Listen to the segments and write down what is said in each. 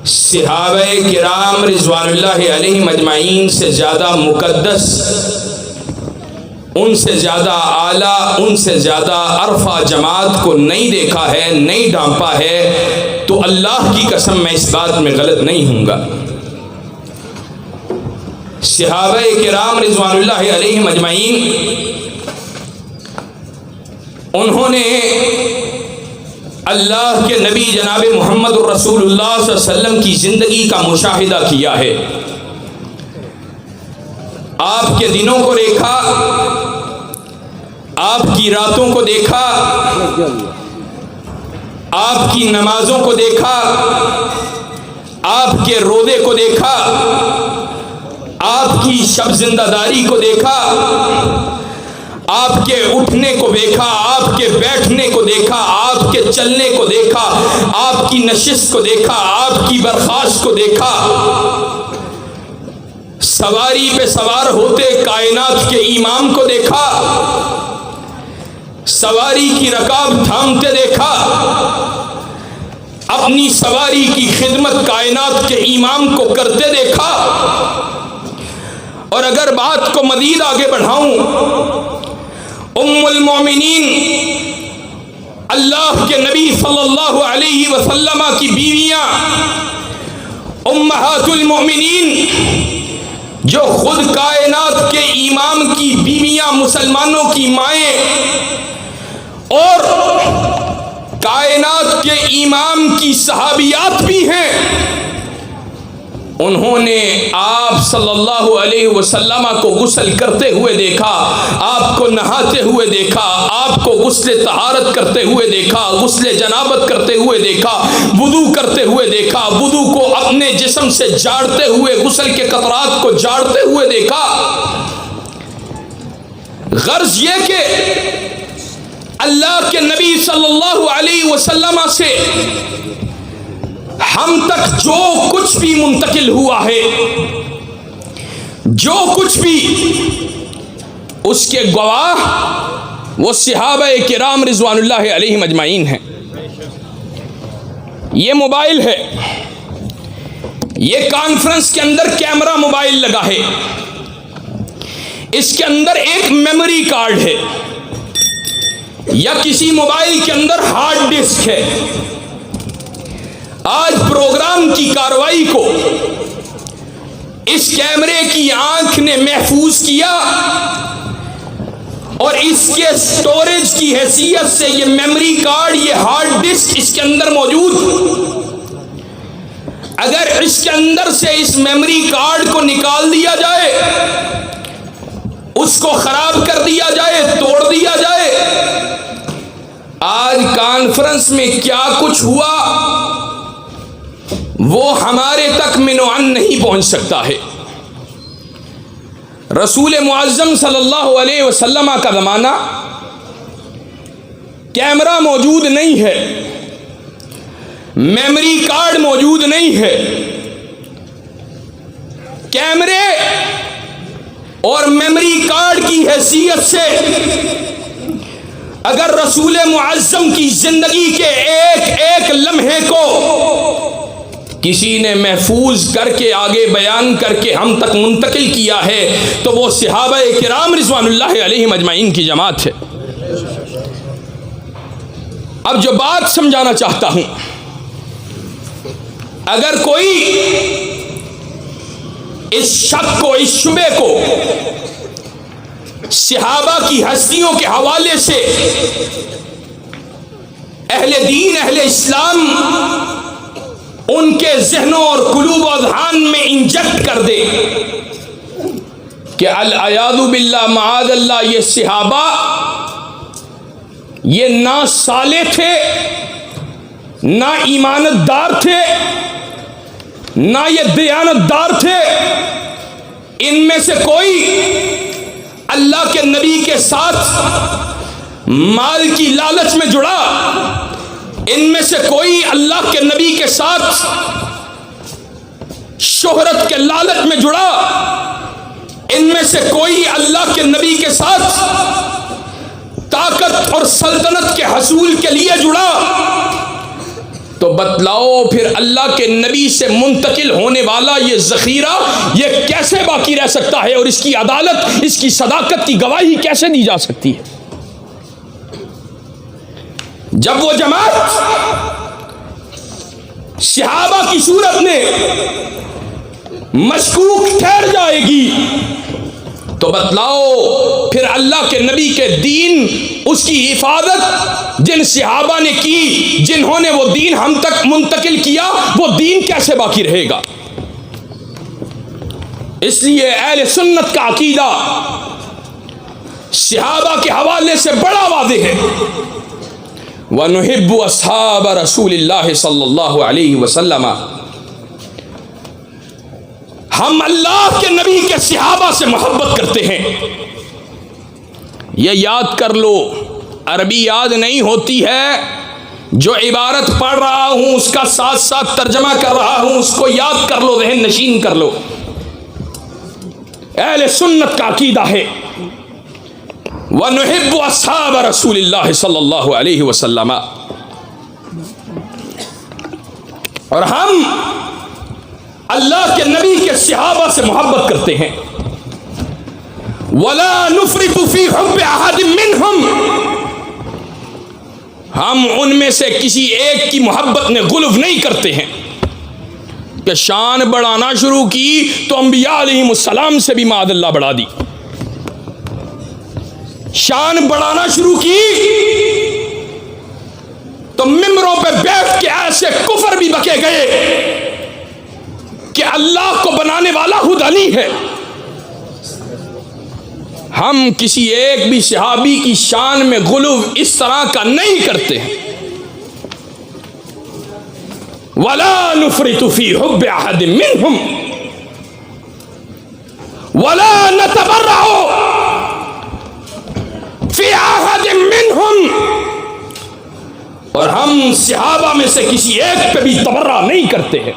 صحابہ کرام رضوان اللہ علیہم اجمعین سے زیادہ مقدس، ان سے زیادہ اعلیٰ، ان سے زیادہ عرفہ جماعت کو نہیں دیکھا ہے، نہیں ڈھانپا ہے، تو اللہ کی قسم میں اس بات میں غلط نہیں ہوں گا۔ صحابہ کرام رضوان اللہ علیہم اجمعین انہوں نے اللہ کے نبی جناب محمد الرسول اللہ صلی اللہ علیہ وسلم کی زندگی کا مشاہدہ کیا ہے۔ آپ کے دنوں کو دیکھا، آپ کی راتوں کو دیکھا، آپ کی نمازوں کو دیکھا، آپ کے روزے کو دیکھا، آپ کی شب زندہ داری کو دیکھا، آپ کے اٹھنے کو دیکھا، آپ کے بیٹھنے کو دیکھا، آپ کے چلنے کو دیکھا، آپ کی نشست کو دیکھا، آپ کی برخاست کو دیکھا، سواری پہ سوار ہوتے کائنات کے امام کو دیکھا، سواری کی رکاب تھامتے دیکھا، اپنی سواری کی خدمت کائنات کے امام کو کرتے دیکھا۔ اور اگر بات کو مزید آگے بڑھاؤں، ام المومنین اللہ کے نبی صلی اللہ علیہ وسلم کی بیویاں، امہات المؤمنین جو خود کائنات کے امام کی بیویاں، مسلمانوں کی مائیں اور کائنات کے امام کی صحابیات بھی ہیں، انہوں نے آپ صلی اللہ علیہ وسلم کو غسل کرتے ہوئے دیکھا، آپ کو نہاتے ہوئے دیکھا، آپ کو غسل طہارت کرتے ہوئے دیکھا، غسل جنابت کرتے ہوئے دیکھا، وضو کرتے ہوئے دیکھا، وضو کو اپنے جسم سے جاڑتے ہوئے، غسل کے قطرات کو جاڑتے ہوئے دیکھا۔ غرض یہ کہ اللہ کے نبی صلی اللہ علیہ وسلم سے ہم تک جو کچھ بھی منتقل ہوا ہے، جو کچھ بھی، اس کے گواہ وہ صحابہ کرام رضوان اللہ علیہم اجمعین ہیں۔ یہ موبائل ہے، یہ کانفرنس کے اندر کیمرہ موبائل لگا ہے، اس کے اندر ایک میموری کارڈ ہے، یا کسی موبائل کے اندر ہارڈ ڈسک ہے۔ آج پروگرام کی کاروائی کو اس کیمرے کی آنکھ نے محفوظ کیا، اور اس کے سٹوریج کی حیثیت سے یہ میموری کارڈ، یہ ہارڈ ڈسک اس کے اندر موجود۔ اگر اس کے اندر سے اس میموری کارڈ کو نکال دیا جائے، اس کو خراب کر دیا جائے، توڑ دیا جائے، آج کانفرنس میں کیا کچھ ہوا وہ ہمارے تک منوعن نہیں پہنچ سکتا ہے۔ رسول معظم صلی اللہ علیہ وسلم کا زمانہ، کیمرہ موجود نہیں ہے، میموری کارڈ موجود نہیں ہے۔ کیمرے اور میموری کارڈ کی حیثیت سے اگر رسول معظم کی زندگی کے ایک ایک لمحے کو کسی نے محفوظ کر کے آگے بیان کر کے ہم تک منتقل کیا ہے، تو وہ صحابہ کرام رضوان اللہ علیہم اجمعین کی جماعت ہے۔ اب جو بات سمجھانا چاہتا ہوں، اگر کوئی اس شک کو، اس شبے کو صحابہ کی ہستیوں کے حوالے سے اہل دین، اہل اسلام ان کے ذہنوں اور قلوب و اذہان میں انجیکٹ کر دے کہ العیاذ باللہ، معاذ اللہ، یہ صحابہ یہ نہ صالح تھے، نہ ایمانت دار تھے، نہ یہ دیانت دار تھے، ان میں سے کوئی اللہ کے نبی کے ساتھ مال کی لالچ میں جڑا، ان میں سے کوئی اللہ کے نبی کے ساتھ شہرت کے لالچ میں جڑا، ان میں سے کوئی اللہ کے نبی کے ساتھ طاقت اور سلطنت کے حصول کے لیے جڑا، تو بتلاؤ پھر اللہ کے نبی سے منتقل ہونے والا یہ ذخیرہ یہ کیسے باقی رہ سکتا ہے، اور اس کی عدالت، اس کی صداقت کی گواہی کیسے دی جا سکتی ہے؟ جب وہ جماعت صحابہ کی صورت میں مشکوک ٹھہر جائے گی تو بتلاؤ پھر اللہ کے نبی کے دین، اس کی حفاظت جن صحابہ نے کی، جنہوں نے وہ دین ہم تک منتقل کیا، وہ دین کیسے باقی رہے گا؟ اس لیے اہل سنت کا عقیدہ صحابہ کے حوالے سے بڑا واضح ہے۔ وَنُحِبُّ أَصْحَابَ رَسُولِ اللَّهِ صلی اللہ علیہ وسلم، ہم اللہ کے نبی کے صحابہ سے محبت کرتے ہیں۔ یہ یاد کر لو، عربی یاد نہیں ہوتی ہے، جو عبارت پڑھ رہا ہوں اس کا ساتھ ساتھ ترجمہ کر رہا ہوں، اس کو یاد کر لو، ذہن نشین کر لو۔ اہل سنت کا عقیدہ ہے وَنُحِبُّ أَصْحَابَ رَسُولِ اللَّهِ صلی اللہ علیہ وسلم، اور ہم اللہ کے نبی کے صحابہ سے محبت کرتے ہیں۔ وَلَا نُفْرِطُ فِي حُبِّ أَحَدٍ مِّنْهُمْ، ہم ان میں سے کسی ایک کی محبت میں غلو نہیں کرتے ہیں کہ شان بڑھانا شروع کی تو انبیاء علیہم السلام سے بھی معاذ اللہ بڑھا دی، شان بڑھانا شروع کی تو ممبروں پہ بیٹھ کے ایسے کفر بھی بکے گئے کہ اللہ کو بنانے والا خود علی ہے۔ ہم کسی ایک بھی صحابی کی شان میں غلو اس طرح کا نہیں کرتے ہیں۔ وَلَا نُفْرِطُ فِي حُبِّ أَحَدٍ مِّنْهُمْ وَلَا نَتَبَرَّعُ فِي أَحَدٍ مِّنْهُمْ، اور ہم صحابہ میں سے کسی ایک پہ بھی تبرع نہیں کرتے ہیں۔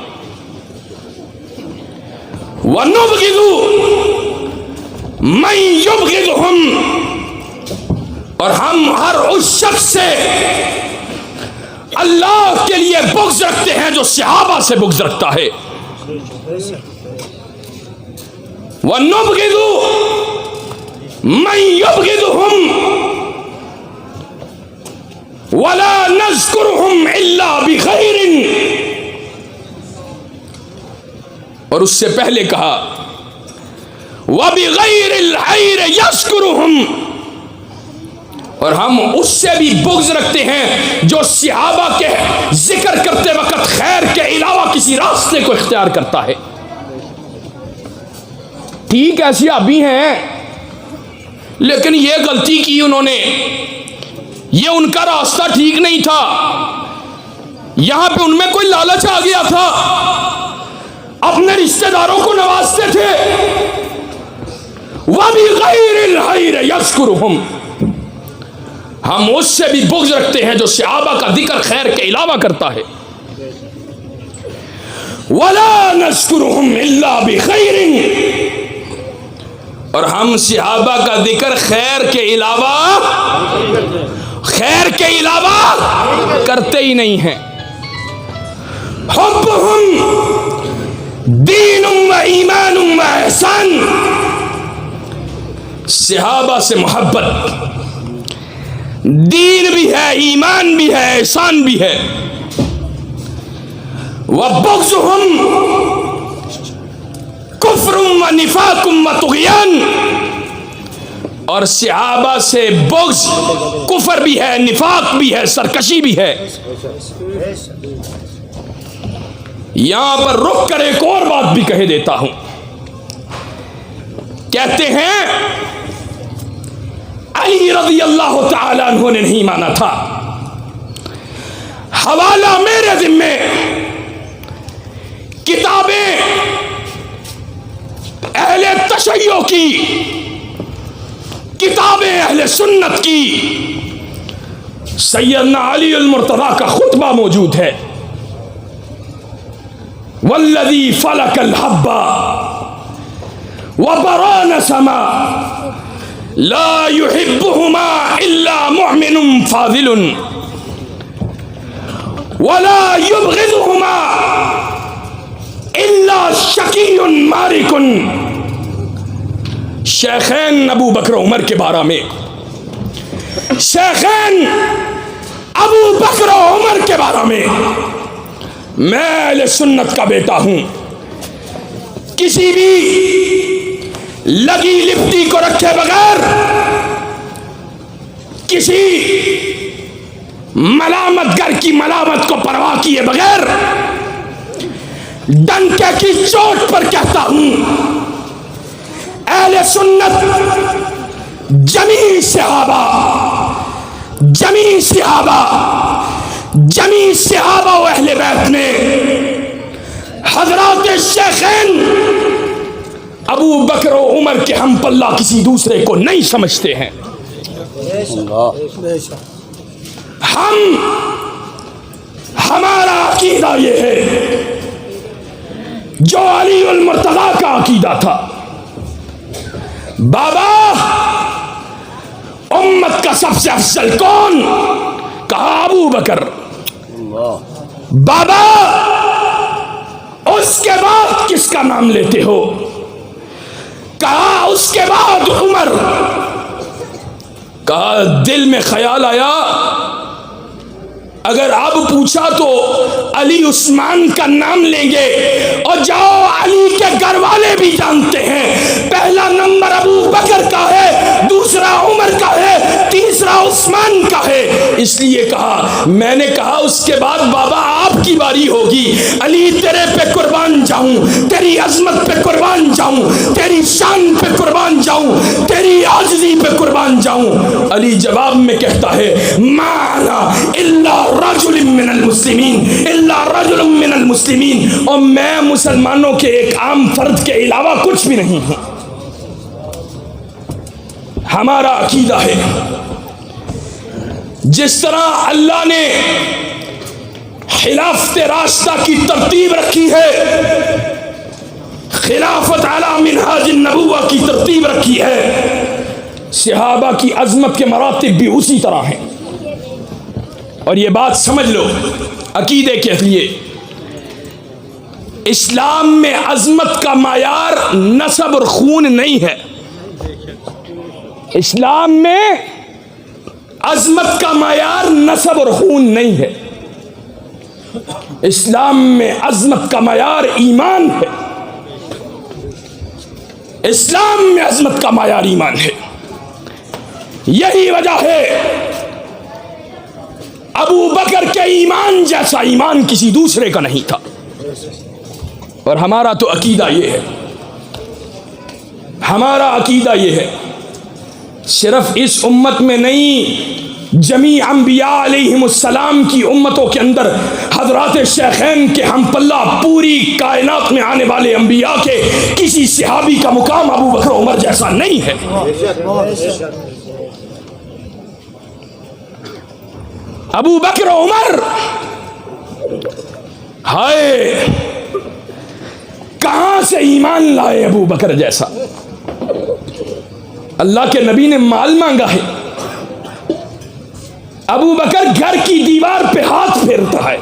وَنُبْغِضُ مَن يُبْغِضُهُمْ، اور ہم ہر اس شخص سے اللہ کے لیے بغض رکھتے ہیں جو صحابہ سے بغض رکھتا ہے۔ وَنُبْغِضُ مَن يُبْغِضُهُمْ وَلَا نَذْكُرُهُمْ إِلَّا بِخَيْرٍ، اور اس سے پہلے کہا وَبِغَيْرِ الْخَيْرِ يَذْكُرُهُمْ، اور ہم اس سے بھی بغض رکھتے ہیں جو صحابہ کے ذکر کرتے وقت خیر کے علاوہ کسی راستے کو اختیار کرتا ہے۔ ٹھیک ہے صحابی ہیں لیکن یہ غلطی کی انہوں نے، یہ ان کا راستہ ٹھیک نہیں تھا، یہاں پہ ان میں کوئی لالچ آ گیا تھا، اپنے رشتہ داروں کو نوازتے تھے۔ وَبِغَيْرِ الْخَيْرِ يَذْكُرُهُمْ، ہم اس سے بھی بغض رکھتے ہیں جو صحابہ کا ذکر خیر کے علاوہ کرتا ہے۔ وَلَا نَذْكُرُهُمْ إِلَّا بِخَيْرٍ، اور ہم صحابہ کا ذکر خیر کے علاوہ کرتے ہی نہیں ہیں۔ حُبُّهُمْ دین و ایمان و احسان، صحابہ سے محبت دین بھی ہے، ایمان بھی ہے، احسان بھی ہے۔ وَبُغْضُهُمْ کفر و نفاق و طغیان، اور صحابہ سے بغض کفر بھی ہے، نفاق بھی ہے، سرکشی بھی ہے۔ یہاں پر رک کر ایک اور بات بھی کہہ دیتا ہوں، کہتے ہیں علی رضی اللہ تعالیٰ عنہ نے نہیں مانا تھا، حوالہ میرے ذمے، کتابیں اہل تشیع کی، کتابیں اہل سنت کی، سیدنا علی المرتضیٰ کا خطبہ موجود ہے۔ والذی فلک الحب وبرأ نسما لا يحبهما الا مؤمن فاضل ولا يبغضهما الا شقی مارک. شیخین ابو بکر عمر کے بارے میں، شیخین ابو بکر عمر کے بارے میں، میں اہل سنت کا بیٹا ہوں. کسی بھی لگی لپٹی کو رکھے بغیر، کسی ملامت گر کی ملامت کو پرواہ کیے بغیر ڈنکے کی چوٹ پر کہتا ہوں، اہل سنت جمیع صحابہ، جمیع صحابہ، جمیع صحابہ و اہل بیت نے حضرات شیخین ابو بکر و عمر کے ہم پلہ کسی دوسرے کو نہیں سمجھتے ہیں. ہمارا عقیدہ یہ ہے جو علی المرتضیٰ کا عقیدہ تھا. بابا امت کا سب سے افضل کون؟ کہا ابو بکر. بابا اس کے بعد کس کا نام لیتے ہو؟ کہا اس کے بعد عمر. کہا دل میں خیال آیا اگر اب پوچھا تو علی عثمان کا نام لیں گے، اور جاؤ علی کے گھر والے بھی جانتے ہیں پہلا نمبر ابو بکر کا ہے، دوسرا عمر کا ہے، تیسرا عثمان کا ہے. اس لیے کہا، میں نے کہا اس کے بعد بابا آپ کی باری ہوگی. علی تیرے پہ قربان جاؤں، تیری عظمت پہ قربان جاؤں، تیری شان پہ قربان جاؤں، تیری عاجزی پہ قربان جاؤں. علی جواب میں کہتا ہے، ما انا الا رجل من المسلمین، الا رجل من المسلمین، اور میں مسلمانوں کے ایک عام فرد کے علاوہ کچھ بھی نہیں ہوں. ہمارا عقیدہ ہے جس طرح اللہ نے خلافت راستہ کی ترتیب رکھی ہے، خلافت علی منہاج النبوہ کی ترتیب رکھی ہے، صحابہ کی عظمت کے مراتب بھی اسی طرح ہیں. اور یہ بات سمجھ لو عقیدے کے لیے، اسلام میں عظمت کا معیار نسب اور خون نہیں ہے. اسلام میں عظمت کا معیار نسب اور خون نہیں ہے. اسلام میں عظمت کا معیار ایمان ہے. اسلام میں عظمت کا معیار ایمان ہے. یہی وجہ ہے ابو بکر کے ایمان جیسا ایمان کسی دوسرے کا نہیں تھا. اور ہمارا تو عقیدہ یہ ہے، ہمارا عقیدہ یہ ہے، صرف اس امت میں نہیں، جمیع انبیاء علیہم السلام کی امتوں کے اندر حضرات شیخین کے ہم پلہ پوری کائنات میں آنے والے انبیاء کے کسی صحابی کا مقام ابو بکر عمر جیسا نہیں ہے. ابو بکر عمر، ہائے کہاں سے ایمان لائے ابو بکر جیسا. اللہ کے نبی نے مال مانگا ہے، ابو بکر گھر کی دیوار پہ ہاتھ پھیرتا ہے.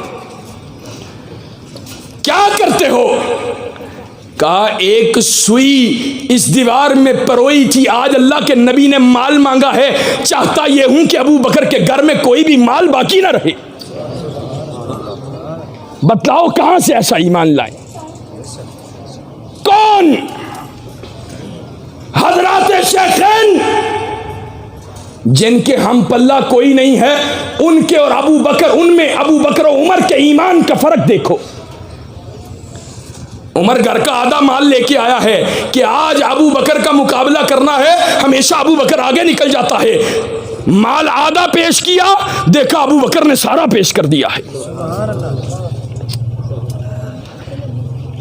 کیا کرتے ہو؟ کہا ایک سوئی اس دیوار میں پروئی تھی، آج اللہ کے نبی نے مال مانگا ہے، چاہتا یہ ہوں کہ ابو بکر کے گھر میں کوئی بھی مال باقی نہ رہے. بتلاؤ کہاں سے ایسا ایمان لائے؟ کون؟ حضرات شیخین جن کے ہم پلہ کوئی نہیں ہے، ان کے اور ابو بکر، ان میں ابو بکر و عمر کے ایمان کا فرق دیکھو. عمر گھر کا آدھا مال لے کے آیا ہے کہ آج ابو بکر کا مقابلہ کرنا ہے، ہمیشہ ابو بکر آگے نکل جاتا ہے. مال آدھا پیش کیا، دیکھا ابو بکر نے سارا پیش کر دیا ہے.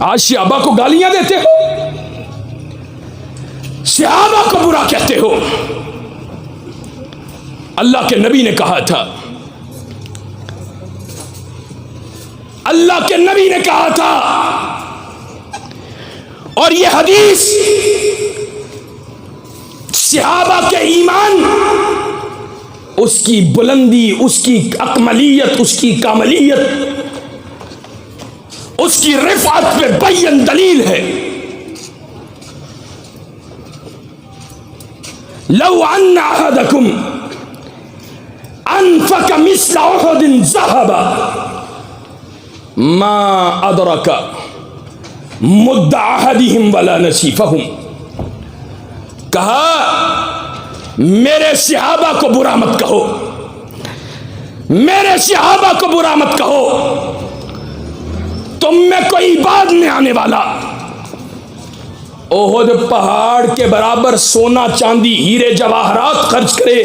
آج صحابہ کو گالیاں دیتے ہو، صحابہ کو برا کہتے ہو. اللہ کے نبی نے کہا تھا، اللہ کے نبی نے کہا تھا، اور یہ حدیث صحابہ کے ایمان اس کی بلندی، اس کی اکملیت، اس کی کاملیت، اس کی رفعت پہ بین دلیل ہے۔ لو ان احدکم انفق مثل احد ذهبا ما ادرک مد احدهم ولا نصیفهم، کہا میرے صحابہ کو برا مت کہو، میرے صحابہ کو برا مت کہو، تم میں کوئی بعد میں آنے والا احد پہاڑ کے برابر سونا چاندی ہیرے جواہرات خرچ کرے،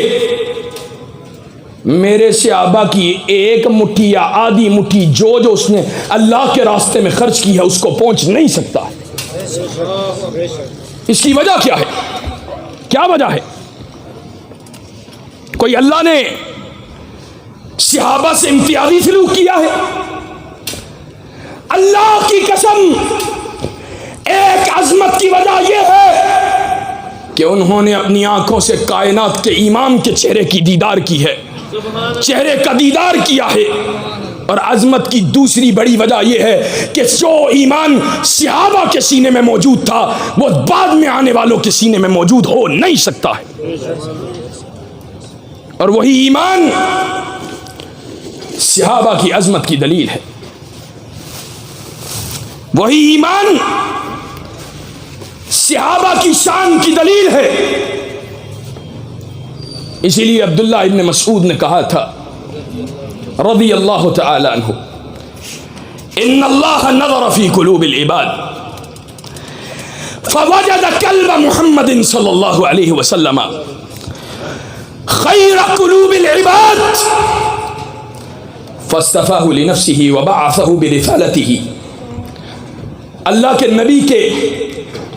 میرے صحابہ کی ایک مٹھی یا آدھی مٹھی جو اس نے اللہ کے راستے میں خرچ کی ہے اس کو پہنچ نہیں سکتا۔ اس کی وجہ کیا ہے؟ کیا وجہ ہے؟ کوئی اللہ نے صحابہ سے امتیازی سلوک کیا ہے؟ اللہ کی قسم ایک عظمت کی وجہ یہ ہے کہ انہوں نے اپنی آنکھوں سے کائنات کے امام کے چہرے کی دیدار کی ہے، چہرے کا دیدار کیا ہے۔ اور عظمت کی دوسری بڑی وجہ یہ ہے کہ جو ایمان صحابہ کے سینے میں موجود تھا وہ بعد میں آنے والوں کے سینے میں موجود ہو نہیں سکتا ہے، اور وہی ایمان صحابہ کی عظمت کی دلیل ہے، وہی ایمان صحابہ کی شان کی دلیل ہے۔ اسی لیے عبداللہ ابن مسعود نے کہا تھا رضی اللہ تعالی عنہ، ان اللہ نظر فی قلوب العباد فوجد قلب محمد صلی اللہ علیہ وسلم خیر قلوب العباد فاصطفاہ لنفسہ وبعثہ برسالتہ۔ اللہ کے نبی کے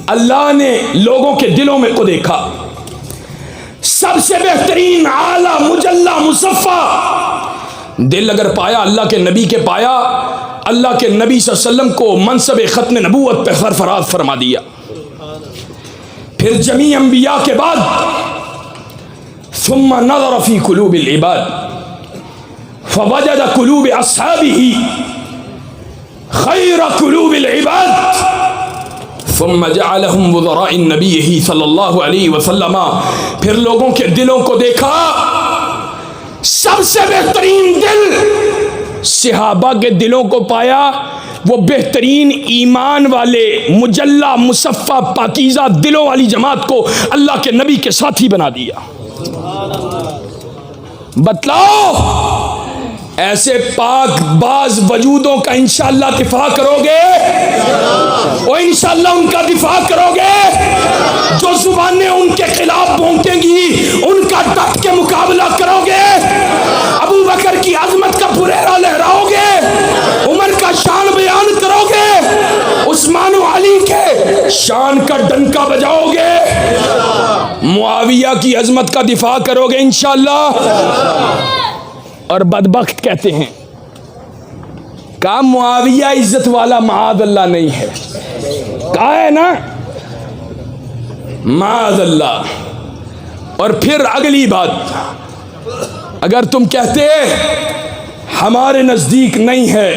اللہ نے لوگوں کے دلوں میں کو دیکھا، سب سے بہترین اعلیٰ مجلہ مصفہ دل اگر پایا اللہ کے نبی کے پایا، اللہ کے نبی صلی اللہ علیہ وسلم کو منصب ختم نبوت پہ سرفراز فرما دیا۔ پھر جمیع انبیاء کے بعد ثم نظر فی قلوب العباد فوجد قلوب اصحابہ خیر قلوب العباد ثم جعلهم وزراء النبی صلی اللہ علیہ وسلم، پھر لوگوں کے دلوں کو دیکھا، سب سے بہترین دل صحابہ کے دلوں کو پایا، وہ بہترین ایمان والے مجلہ مصفہ پاکیزہ دلوں والی جماعت کو اللہ کے نبی کے ساتھی بنا دیا۔ بتلاؤ ایسے پاک باز وجودوں کا انشاءاللہ دفاع کرو گے، اور انشاءاللہ ان کا دفاع کرو گے، جو زبانیں ان کے خلاف بھونکیں گی ان کا ڈٹ کے مقابلہ کرو گے، ابو بکر کی عظمت کا پھریرا لہراؤ گے، عمر کا شان بیان کرو گے، عثمان و علی کے شان کا ڈنکا بجاؤ گے، معاویہ کی عظمت کا دفاع کرو گے انشاءاللہ۔ اور بدبخت کہتے ہیں کہا معاویہ عزت والا معاذ اللہ نہیں ہے، کہا ہے نا معاذ اللہ۔ اور پھر اگلی بات، اگر تم کہتے ہمارے نزدیک نہیں ہے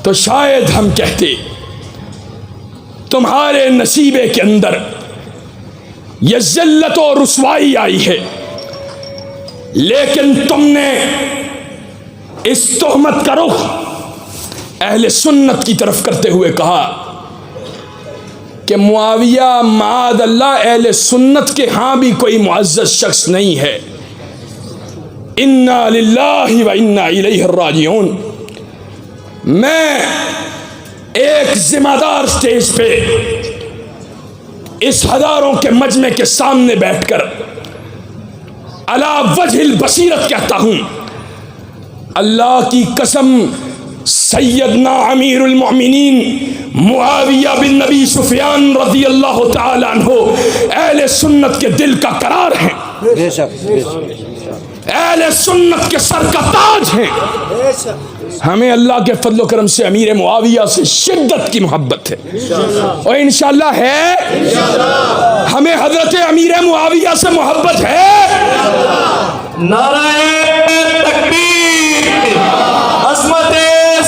تو شاید ہم کہتے تمہارے نصیبے کے اندر یہ ذلت و رسوائی آئی ہے، لیکن تم نے اس تہمت کا رخ اہل سنت کی طرف کرتے ہوئے کہا کہ معاویہ معاذ اللہ اہل سنت کے ہاں بھی کوئی معزز شخص نہیں ہے۔ انا للہ و انا الیہ الراجعون۔ میں ایک ذمہ دار سٹیج پہ اس ہزاروں کے مجمع کے سامنے بیٹھ کر علی وجہ البصیرت کہتا ہوں، اللہ کی قسم سیدنا امیر المؤمنین معاویہ بن نبی سفیان رضی اللہ تعالی عنہ اہل سنت کے دل کا قرار ہیں، اہل سنت کے سر کا تاج ہیں۔ ہمیں اللہ کے فضل و کرم سے امیر معاویہ سے شدت کی محبت ہے، اور انشاءاللہ ہے، ہمیں حضرت امیر معاویہ سے محبت ہے۔ نعرہ تکبیر، عظمت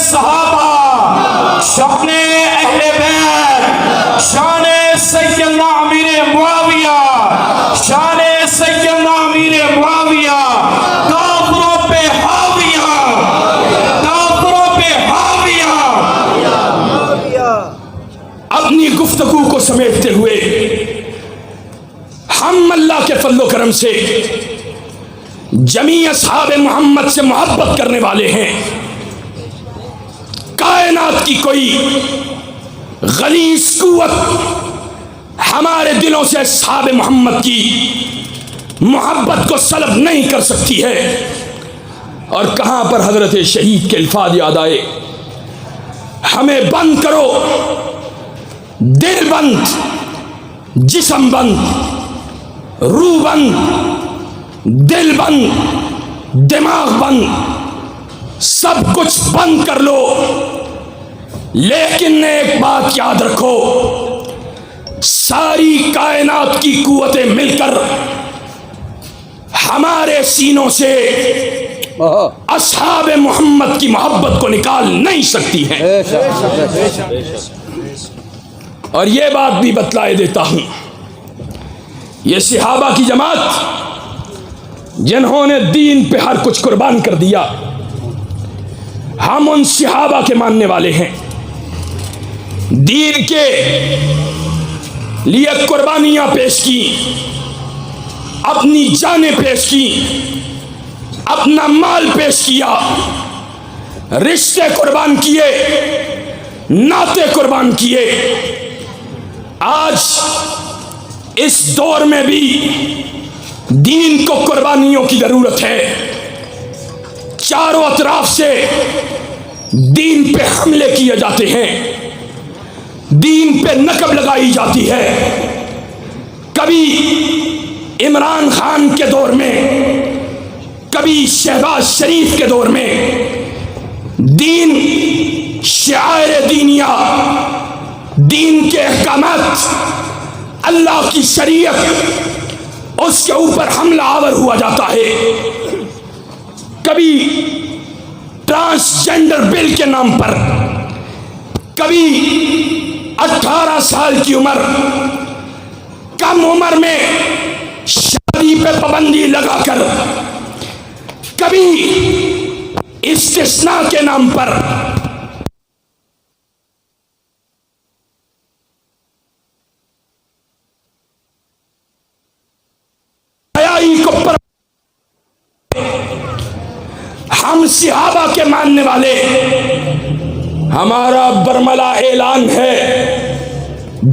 صحابہ، شان اہل بیت، شان سیدنا امیر معاویہ، شان سیدنا امیر معاویہ، کافروں پہ حاویہ، کافروں پہ حاویہ۔ اپنی گفتگو کو سمیٹتے ہوئے ہم اللہ کے فضل و کرم سے جمیع اصحاب محمد سے محبت کرنے والے ہیں۔ کائنات کی کوئی غلیظ قوت ہمارے دلوں سے اصحاب محمد کی محبت کو سلب نہیں کر سکتی ہے۔ اور کہاں پر حضرت شہید کے الفاظ یاد آئے، ہمیں بند کرو، دل بند، جسم بند، روح بند، دل بند، دماغ بند، سب کچھ بند کر لو، لیکن ایک بات یاد رکھو، ساری کائنات کی قوتیں مل کر ہمارے سینوں سے اصحاب محمد کی محبت کو نکال نہیں سکتی ہیں۔ اور یہ بات بھی بتلائے دیتا ہوں، یہ صحابہ کی جماعت جنہوں نے دین پہ ہر کچھ قربان کر دیا، ہم ان صحابہ کے ماننے والے ہیں، دین کے لیے قربانیاں پیش کی، اپنی جانیں پیش کی، اپنا مال پیش کیا، رشتے قربان کیے، ناطے قربان کیے۔ آج اس دور میں بھی دین کو قربانیوں کی ضرورت ہے۔ چاروں اطراف سے دین پہ حملے کیے جاتے ہیں، دین پہ نقب لگائی جاتی ہے۔ کبھی عمران خان کے دور میں، کبھی شہباز شریف کے دور میں دین، شعائر دینیا، دین کے احکامات، اللہ کی شریعت، اس کے اوپر حملہ آور ہوا جاتا ہے۔ کبھی ٹرانسجنڈر بل کے نام پر، کبھی 18 سال کی عمر، کم عمر میں شادی پہ پابندی لگا کر، کبھی استثناء کے نام پر ہم صحابہ کے ماننے والے، ہمارا برملا اعلان ہے،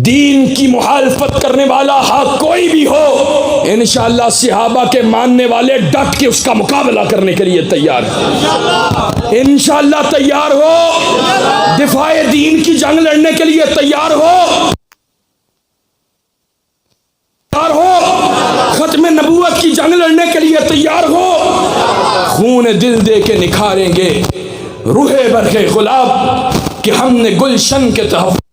دین کی مخالفت کرنے والا ہاں کوئی بھی ہو، انشاءاللہ صحابہ کے ماننے والے ڈٹ کے اس کا مقابلہ کرنے کے لیے تیار ہیں، انشاءاللہ تیار ہو، دفاع دین کی جنگ لڑنے کے لیے تیار ہو، ختم نبوت کی جنگ لڑنے کے لیے تیار ہو، خون دل دے کے نکھاریں گے روح برق گلاب کہ ہم نے گلشن کے تحفظ